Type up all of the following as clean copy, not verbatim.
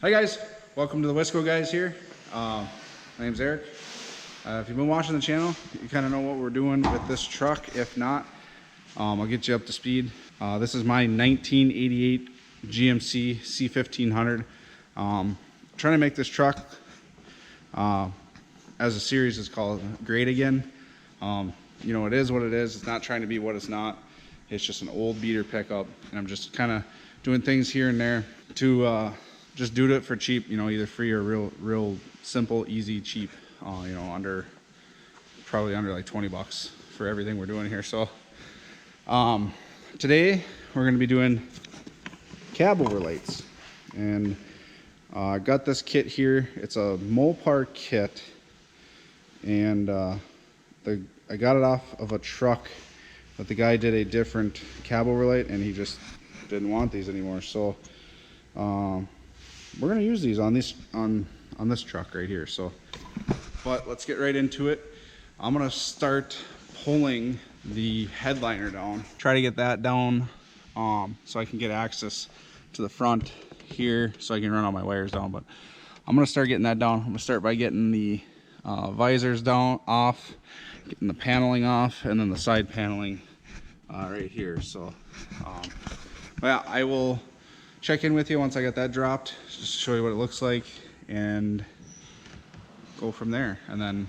Hi guys, welcome to the TheWiscoGuyz here. My name's Eric. If you've been watching the channel, you kind of know what we're doing with this truck. If not, I'll get you up to speed. This is my 1988 GMC C1500. Trying to make this truck as a series is called great again. You know, it is what it is. It's not trying to be what it's not. It's just an old beater pickup, and I'm just kind of doing things here and there to just do it for cheap, you know, either free or real simple, easy, cheap, you know, probably under like 20 bucks for everything we're doing here. So today we're going to be doing cab overlights, and I got this kit here. It's a Mopar Kit, and I got it off of a truck, but the guy did a different cab overlight and he just didn't want these anymore. So we're going to use these on this truck right here. So, but let's get right into it. I'm going to start pulling the headliner down, try to get that down so I can get access to the front here so I can run all my wires down. But I'm going to start getting that down. I'm going to start by getting the visors down off, getting the paneling off, and then the side paneling right here. So yeah, I will check in with you once I get that dropped, just to show you what it looks like and go from there, and then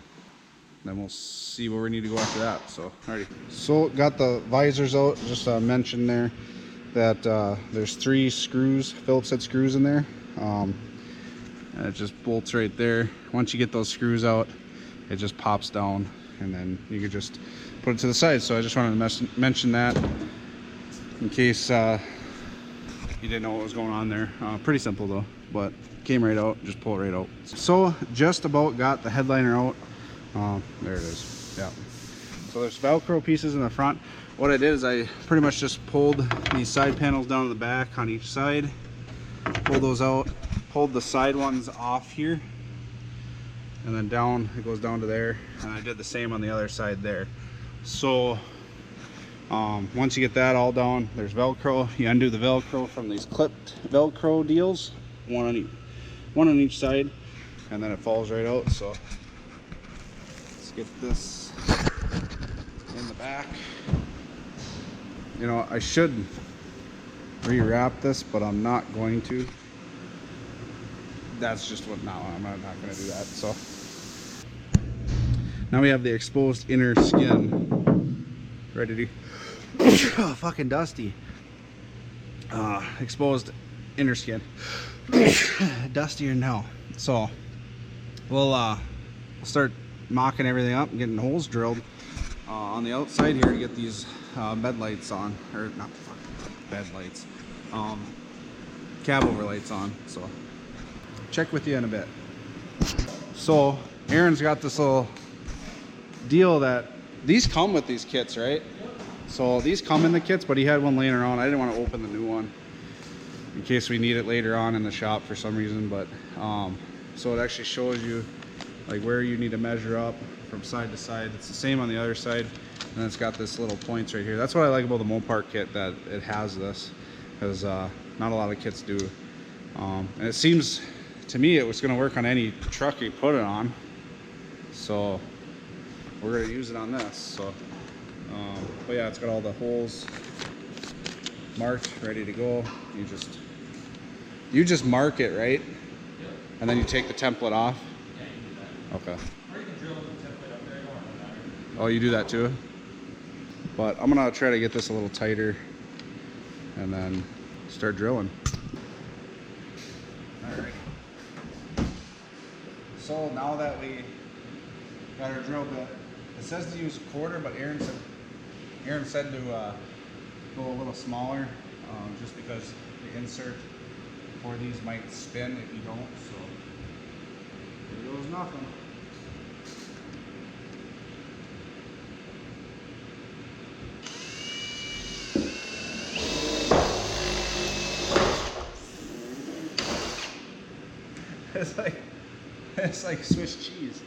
we'll see where we need to go after that. So alrighty. So got the visors out. Just mentioned there that there's 3 screws, Phillips head screws in there. And it just bolts right there. Once you get those screws out, it just pops down, and then you can just put it to the side. So I just wanted to mention that in case you didn't know what was going on there. Pretty simple though, but came right out. Just pull it right out. So just about got the headliner out. There it is. Yeah. So there's Velcro pieces in the front. What I did is I pretty much just pulled these side panels down to the back on each side. Pulled those out. Pulled the side ones off here, and then down, it goes down to there, and I did the same on the other side there. So once you get that all down, there's Velcro. You undo the Velcro from these clipped Velcro deals, one on each side, and then it falls right out. So let's get this in the back. You know, I should rewrap this, but I'm not going to. That's just what, no, I'm not going to do that. So now we have the exposed inner skin ready to oh, fucking dusty. Exposed inner skin. Dustier than hell. So we'll start mocking everything up and getting holes drilled on the outside here to get these bed lights on, or not bed lights, cab overlights on. So check with you in a bit. So Aaron's got this little deal that these come with these kits, right? So these come in the kits, but he had one laying around. I didn't want to open the new one in case we need it later on in the shop for some reason. But so it actually shows you like where you need to measure up from side to side. It's the same on the other side, and it's got this little points right here. That's what I like about the Mopar kit, that it has this, because not a lot of kits do. And it seems to me it was going to work on any truck you put it on, so we're going to use it on this. So but yeah, it's got all the holes marked, ready to go. You just mark it, right? Yep. And then you take the template off. Yeah, you can do that. Okay. Or you can drill the template up there. Oh, you do that too? But I'm gonna try to get this a little tighter and then start drilling. Alright. So now that we got our drill bit, it says to use a quarter, but Aaron said to go a little smaller, just because the insert for these might spin if you don't. So there goes nothing. It's like Swiss cheese.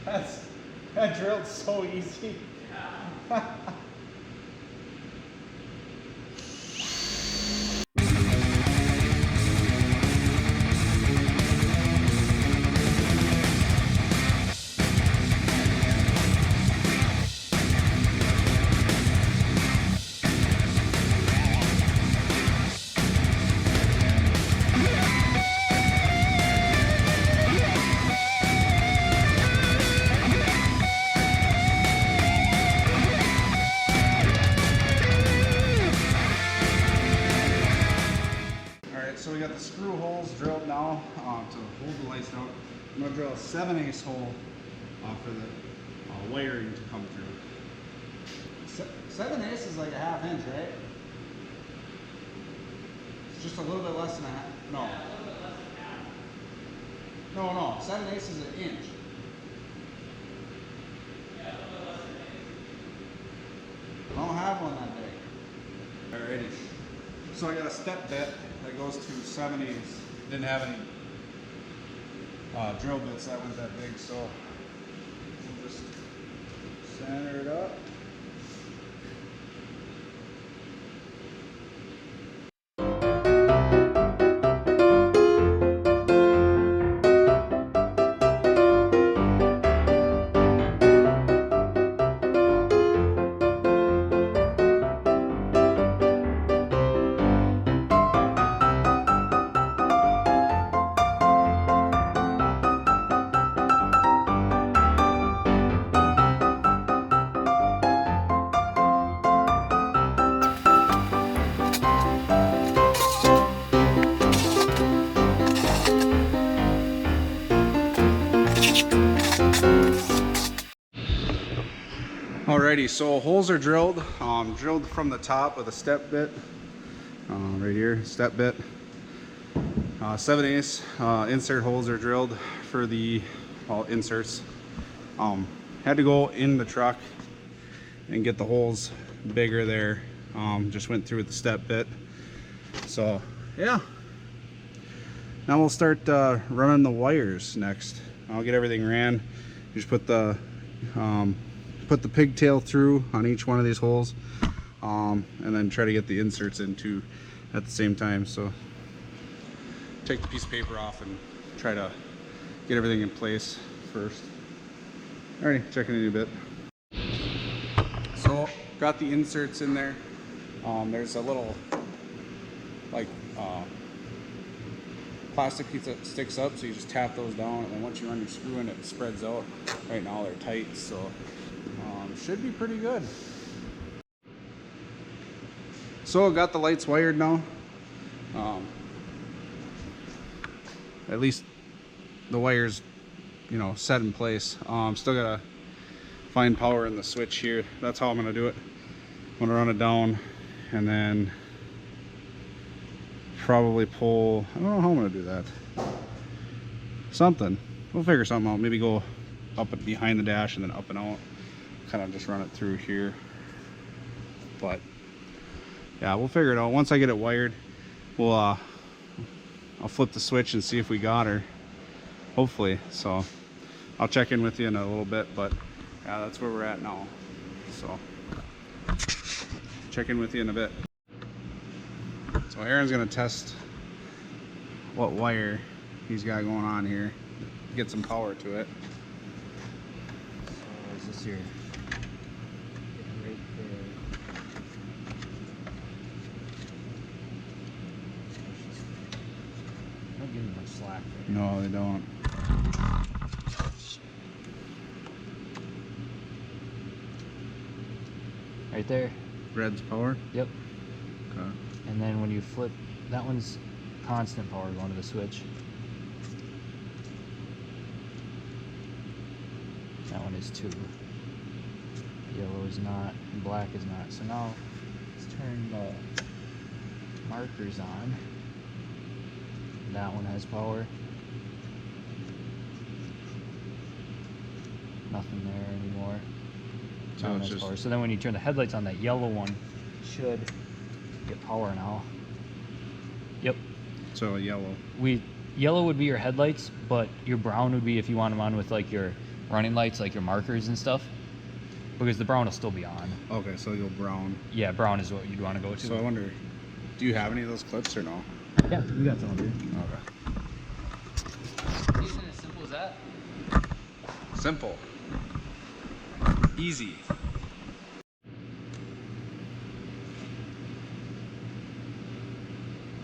That drilled so easy. got the screw holes drilled now to hold the lights down. I'm gonna drill a 7/8 hole for the wiring to come through. 7/8 is like a 1/2 inch, right? It's just a little bit less than a half. No. Yeah, a little bit less than half. No. 7/8 is an inch. Yeah, a little bit less than an inch. I don't have one that big. Alrighty. So I got a step bit that goes to 7/8. Didn't have any drill bits that went that big, so we'll just center it up. Alrighty, so holes are drilled. Drilled from the top with a step bit. Right here, step bit. 7/8 insert holes are drilled for the inserts. Had to go in the truck and get the holes bigger there. Just went through with the step bit. So yeah. Now we'll start running the wires next. I'll get everything ran. Just put the pigtail through on each one of these holes, and then try to get the inserts into at the same time. So take the piece of paper off and try to get everything in place first. Alrighty, checking in a bit. So got the inserts in there. There's a little like plastic piece that sticks up, so you just tap those down, and then once you run your screw in, it spreads out. Right now they're tight, so should be pretty good. So got the lights wired now. At least the wires, you know, set in place. Still gotta find power in the switch here. That's how I'm gonna do it. I'm gonna run it down and then probably pull, I don't know how I'm gonna do that. Something, we'll figure something out. Maybe go up and behind the dash and then up and out. Kind of just run it through here. But yeah, we'll figure it out. Once I get it wired, we'll I'll flip the switch and see if we got her, hopefully. So I'll check in with you in a little bit, but yeah, that's where we're at now. So check in with you in a bit. So Aaron's gonna test what wire he's got going on here, get some power to it. So is this your right there? They don't give me much slack there. No, they don't. Right there? Red's power? Yep. Okay. And then when you flip, that one's constant power going to the switch. That one is 2. Yellow is not, and black is not. So now let's turn the markers on. That one has power. Nothing there anymore. So it's just power. So then when you turn the headlights on, that yellow one should get power now. Yep. so yellow. Yellow would be your headlights, but your brown would be if you want them on with like your running lights, like your markers and stuff, because the brown will still be on. Okay, so you'll brown. Yeah, brown is what you'd want to go to. So I wonder, do you have any of those clips or no? Yeah, we got some of it. Okay. Isn't it as simple as that? Simple. Easy.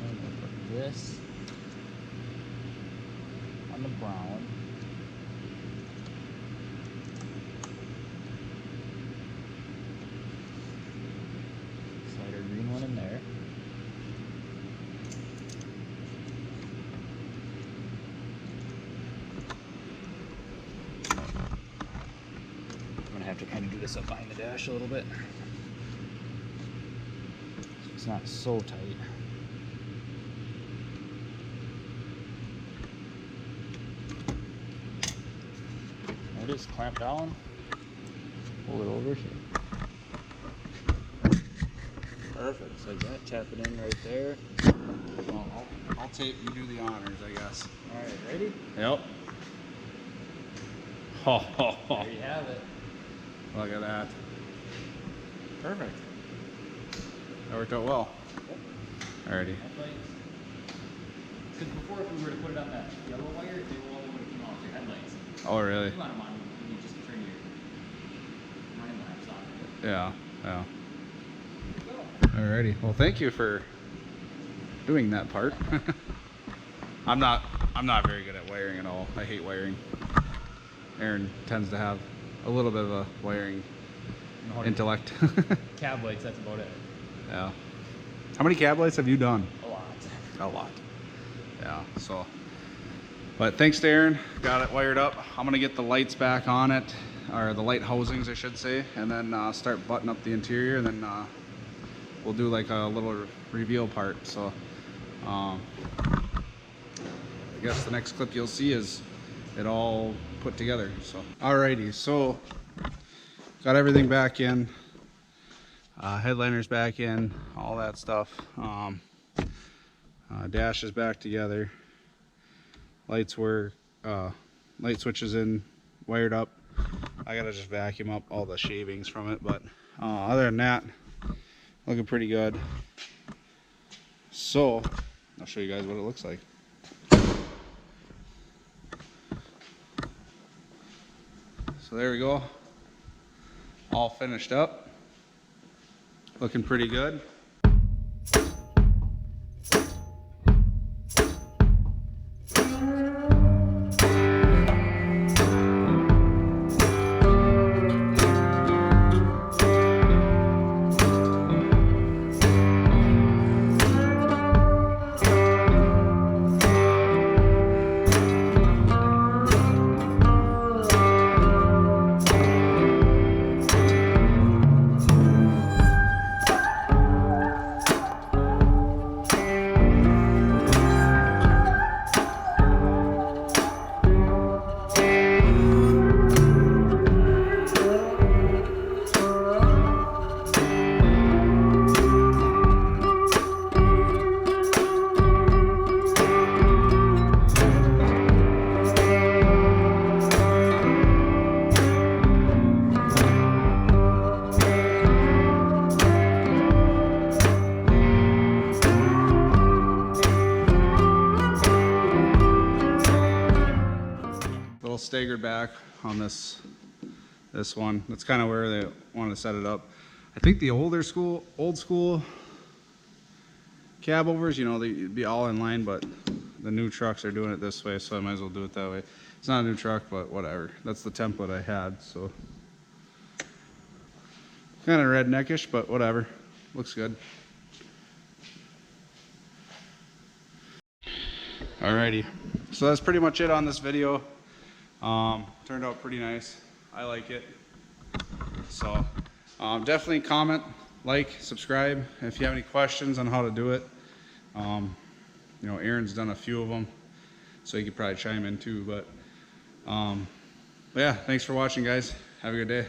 I'm gonna put this on the brown. Slide our green one in there. this up behind the dash a little bit. So it's not so tight. There it is, clamp down. Pull it over here. Perfect. So like that, tap it in right there. Well, I'll tape, you do the honors, I guess. Alright, ready? Yep. Ho, ho, ho. There you have it. Look at that. Perfect. That worked out well. Yep. Alrighty. Because before, if we were to put it on that yellow wire, they will all would have come off your headlights. Oh, really? If you want them on, you just turn your running lamps on. Yeah, yeah. Alrighty. Well, thank you for doing that part. I'm not very good at wiring at all. I hate wiring. Aaron tends to have a little bit of a wiring intellect. Cab lights, that's about it. Yeah. How many cab lights have you done? A lot. A lot. Yeah, so. But thanks to Aaron, got it wired up. I'm gonna get the lights back on it, or the light housings I should say, and then start buttoning up the interior, and then we'll do like a little reveal part. So I guess the next clip you'll see is it all put together. So alrighty, so got everything back in, headliners back in, all that stuff. Dash is back together, lights were light switches in, wired up. I gotta just vacuum up all the shavings from it, but other than that, looking pretty good. So I'll show you guys what it looks like. So there we go, all finished up, looking pretty good. Staggered back on this one. That's kind of where they want to set it up. I think the old school cab overs, you know, they'd be all in line, but the new trucks are doing it this way, so I might as well do it that way. It's not a new truck, but whatever. That's the template I had, so kind of redneckish, but whatever. Looks good. Alrighty, so that's pretty much it on this video. Turned out pretty nice. I like it. So definitely comment, like, subscribe if you have any questions on how to do it. You know, Aaron's done a few of them, so he could probably chime in too. But yeah, thanks for watching, guys. Have a good day.